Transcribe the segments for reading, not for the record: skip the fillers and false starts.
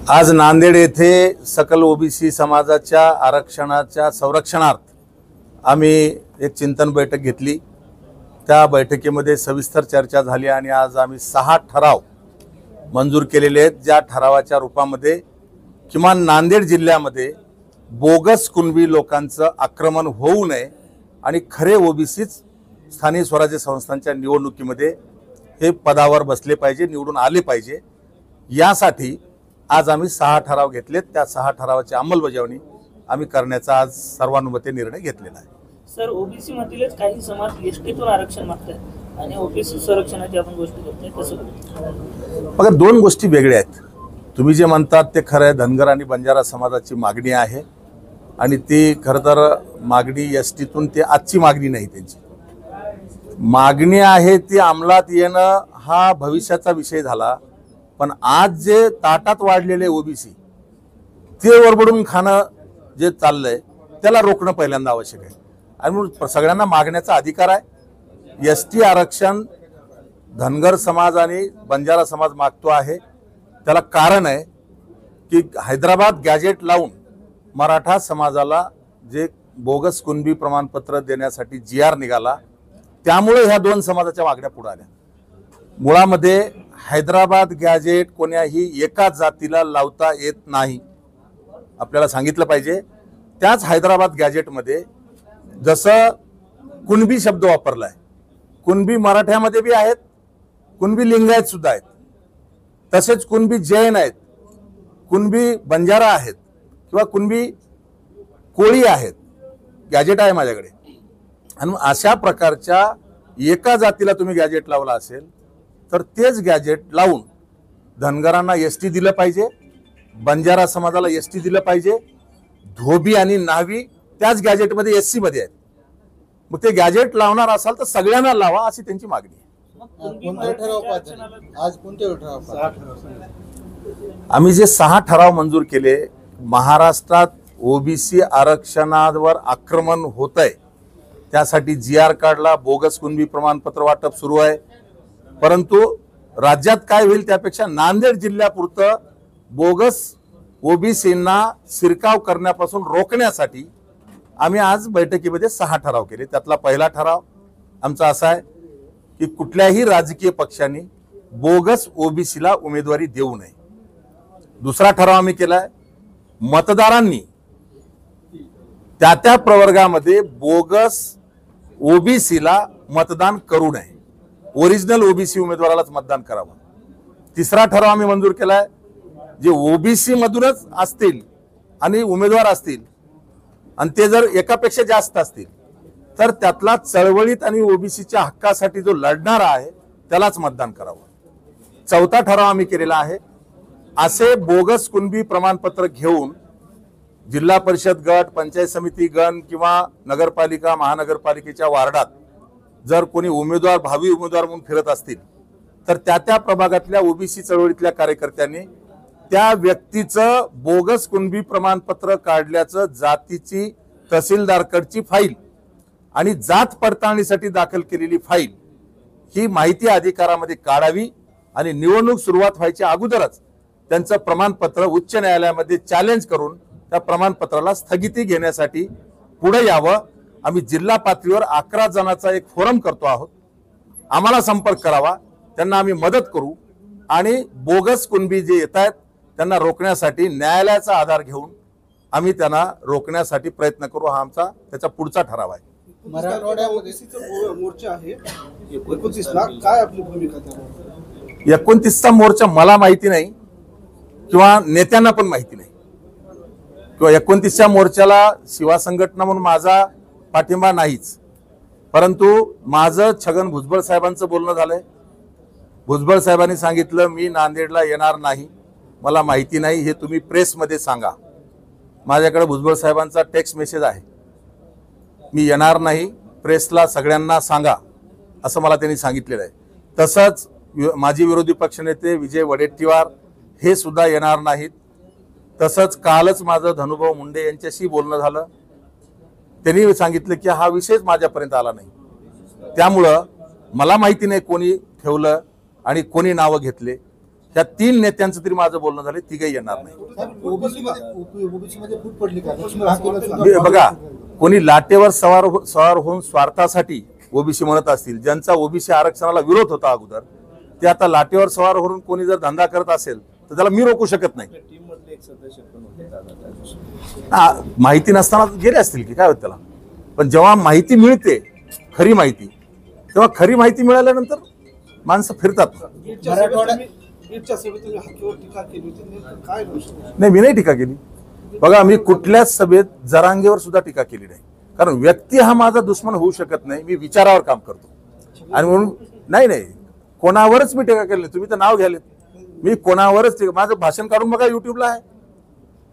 आज नांदेड येथे सकल ओबीसी समाजाच्या आरक्षणाच्या संरक्षणार्थ आम्ही एक चिंतन बैठक घेतली। त्या बैठकीमध्ये सविस्तर चर्चा झाली आणि आज आम्ही 6 ठराव मंजूर केलेले आहेत, ज्या ठरावाच्या रूपामध्ये किमान नांदेड जिल्ह्यामध्ये बोगस कुणबी लोकांचं आक्रमण होऊ नये आणि खरे ओबीसीच स्थानिक स्वराज्य संस्थांच्या निवडणुकीमध्ये हे पदावर बसले पाहिजे, निवडून आले पाहिजे। यासाठी आज आम्ही 6 ठराव घेतलेत। त्या 6 ठरावाची अंमलबजावणी आम्ही करण्याचा आज सर्वानुमते निर्णय घेतलेला आहे। सर, ओबीसी मधीलच काही समाज एसटीतून आरक्षण मागतात आणि ओबीसी संरक्षणाची आपण गोष्ट करतोय, कसं? बघा, 2 गोष्टी वेगळ्या आहेत। तुम्ही जे म्हणतात ते खरं आहे, धनगर आणि बंजारा समाजाची मागणी आहे आणि ती खरं तर मागणी एसटीतून ते आजची मागणी नाही, त्यांची मागणी आहे ती अंमलात येणं हा भविष्याचा विषय झाला। पण आज जे ताटात वाढलेले ओबीसी ते वरबडून खाणं जे चाललंय त्याला रोखणं पहिल्यांदा आवश्यक आहे आणि सगळ्यांना मागण्याचा अधिकार आहे। एसटी आरक्षण धनगर समाज आणि बंजारा समाज मागतो आहे, त्याला कारण आहे की हैदराबाद गॅजेट लावून मराठा समाजाला जे बोगस कुणबी प्रमाणपत्र देण्यासाठी GR निघाला, त्यामुळे ह्या 2 समाजाच्या मागण्या पुढे आल्या। मुळामध्ये हैदराबाद गॅजेट कोण्याही एका जातीला लावता येत नाही, आपल्याला सांगितलं पाहिजे। त्याच हैदराबाद गॅजेटमध्ये जसं कुणबी शब्द वापरलाय, कुणबी मराठ्यामध्ये बी आहेत, कुणबी लिंगायत सुद्धा आहेत, तसेच कुणबी जैन आहेत, कुणबी बंजारा आहेत किंवा कुणबी कोळी आहेत। गॅजेट आहे माझ्याकडे आणि अशा प्रकारच्या एका जातीला तुम्ही गॅजेट लावला असेल तर तेच गॅजेट लावून धनगरांना एसटी दिलं पाहिजे, बंजारा समाजाला एसटी दिलं पाहिजे, धोबी आणि न्हावी त्याच गॅजेटमध्ये एससी मध्ये आहेत। मग ते गॅजेट लावणार असाल तर सगळ्यांना लावा, अशी त्यांची मागणी आहे। आम्ही जे 6 ठराव मंजूर केले, महाराष्ट्रात ओबीसी आरक्षणावर आक्रमण होत आहे त्यासाठी GR काढला, बोगस कुणबी प्रमाणपत्र वाटप सुरू आहे। परंतु राज्यात काय होईल त्यापेक्षा नांदेड जिल्ह्यापुरतं बोगस ओबीसींना शिरकाव करण्यापासून रोखण्यासाठी आम्ही आज बैठकीमध्ये 6 ठराव केले। त्यातला पहिला ठराव आमचा असा आहे की कुठल्याही राजकीय पक्षांनी बोगस ओबीसीला उमेदवारी देऊ नये। दुसरा ठराव आम्ही केलाय, मतदारांनी त्या प्रवर्गामध्ये बोगस ओबीसीला मतदान करू नये, ओरिजिनल ओबीसी उमेदवारालाच मतदान करावं। तिसरा ठराव आम्ही मंजूर केलाय, जे ओबीसी मधूनच असतील आणि उमेदवार असतील आणि ते जर एकापेक्षा जास्त असतील तर त्यातला चळवळीत आणि ओबीसीच्या हक्कासाठी जो लढणारा आहे त्यालाच मतदान करावं। चौथा ठराव आम्ही केलेला आहे, असे बोगस कुणबी प्रमाणपत्र घेऊन जिल्हा परिषद गट, पंचायत समिती गण किंवा नगरपालिका महानगरपालिकेच्या वार्डात जर कोणी उमेदवार भावी उमेदवार म्हणून फिरत असतील तर त्या प्रभागातल्या ओबीसी चळवळीतल्या कार्यकर्त्यांनी त्या व्यक्तीचं बोगस कुणबी प्रमाणपत्र काढल्याचं जातीची तहसीलदारकडची फाईल आणि जात पडताळणीसाठी दाखल केलेली फाईल ही माहिती अधिकारामध्ये काढावी आणि निवडणूक सुरुवात व्हायच्या अगोदरच त्यांचं प्रमाणपत्र उच्च न्यायालयामध्ये चॅलेंज करून त्या प्रमाणपत्राला स्थगिती घेण्यासाठी पुढे यावं। आम्ही जिल्हा पातळीवर 11 जणांचा एक फोरम करतो आहोत, आम्हाला संपर्क करावा, त्यांना आम्ही मदत करू आणि बोगस कुणबी जे येत आहेत त्यांना रोखण्यासाठी न्यायालयाचा आधार घेऊन आम्ही त्यांना रोखण्यासाठी प्रयत्न करू। हा आमचा त्याचा पुढचा ठराव आहे। मराठवाड्या ओबीसीचा मोर्चा आहे 29ला, काय आपली भूमिका त्यावर? 29चा मोर्चा मला माहिती नाही किंवा नेत्यांना पण माहिती नाही, किंवा 29च्या मोर्चाला शिवा संघटना म्हणून माझा पाठिंबा नाहीच। परंतु माझं छगन भुजबळ साहेबांचं बोलणं झालंय, भुजबळ साहेबांनी सांगितलं मी नांदेडला येणार नाही, मला माहिती नाही, हे तुम्ही प्रेसमध्ये सांगा। माझ्याकडे भुजबळ साहेबांचा टेक्स्ट मेसेज आहे, मी येणार नाही, प्रेसला सगळ्यांना सांगा असं मला त्यांनी सांगितलेलं आहे। तसंच माजी विरोधी पक्षनेते विजय वडेट्टीवार हे सुद्धा येणार नाहीत। तसंच कालच माझं धनुभाऊ मुंडे यांच्याशी बोलणं झालं, त्यांनी सांगितलं की हा विषयच माझ्यापर्यंत आला नाही, त्यामुळं मला माहिती नाही कोणी ठेवलं आणि कोणी नावं घेतले। ह्या 3 नेत्यांचं तरी माझं बोलणं झालं, तिघही येणार नाही. ओबीसी मध्ये फूट पडली का? लक्ष्मण हाकेला बघा, कोणी लाटेवर सवार होऊन स्वार्थासाठी ओबीसी म्हणत असतील, ज्यांचा ओबीसी आरक्षणाला विरोध होता अगोदर, ते आता लाटेवर सवार होऊन कोणी जर धंदा करत असेल तर त्याला मी रोखू शकत नाही. माहिती नसताना गेले असतील की काय होत त्याला. पण जेव्हा माहिती मिळते, खरी माहिती, तेव्हा खरी माहिती मिळाल्यानंतर माणसं फिरतात. बीडच्या सभेत तुम्ही हाकेवर टीका केली होती, नेमकं काय विषय? नाही, मी नाही टीका केली. बघा, मी कुठल्याच सभेत जरांगेवर सुद्धा टीका केली नाही. कारण व्यक्ती हा माझा दुश्मन होऊ शकत नाही. मी विचारावर काम करतो आणि म्हणून नाही कोणावरच मी टीका केली नाही. तुम्ही तर नाव घ्यालेत, मी कोणावरच माझं भाषण काढून बघा, युट्यूबला आहे.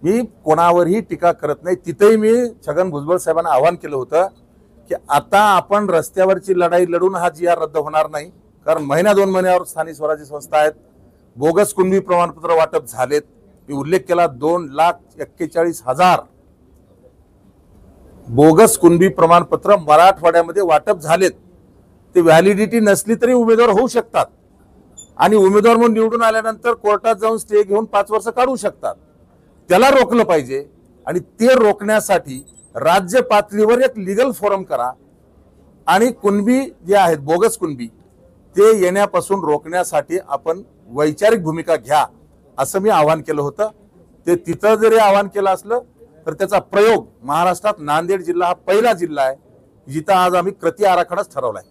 मी कोणावरही टीका करत नाही. तिथेही मी छगन भुजबळ साहेबांना आवाहन केलं होतं की आता आपण रस्त्यावरची लढाई लढून हा GR रद्द होणार नाही. कारण महिना 2 महिन्यावर स्थानिक स्वराज्य संस्था आहेत, बोगस कुणबी प्रमाणपत्र वाटप झालेत. मी उल्लेख केला 2,41,000 बोगस कुणबी प्रमाणपत्र मराठवाड्यामध्ये वाटप झालेत. ते व्हॅलिडिटी नसली तरी उमेदवार होऊ शकतात आणि उमेदवार म्हणून निवडून आल्यानंतर कोर्टात जाऊन स्टे घेऊन 5 वर्ष काढू शकतात. त्याला रोखलं पाहिजे आणि ते रोखण्यासाठी राज्य पातळीवर एक लीगल फोरम करा आणि कुणबी जे आहेत बोगस कुणबी ते येण्यापासून रोखण्यासाठी आपण वैचारिक भूमिका घ्या, असं मी आवाहन केलं होतं. ते तिथं जरी आवाहन केलं असलं तर त्याचा प्रयोग महाराष्ट्रात नांदेड जिल्हा हा पहिला जिल्हा आहे जिथं आज आम्ही कृती आराखडाच ठरवलाय.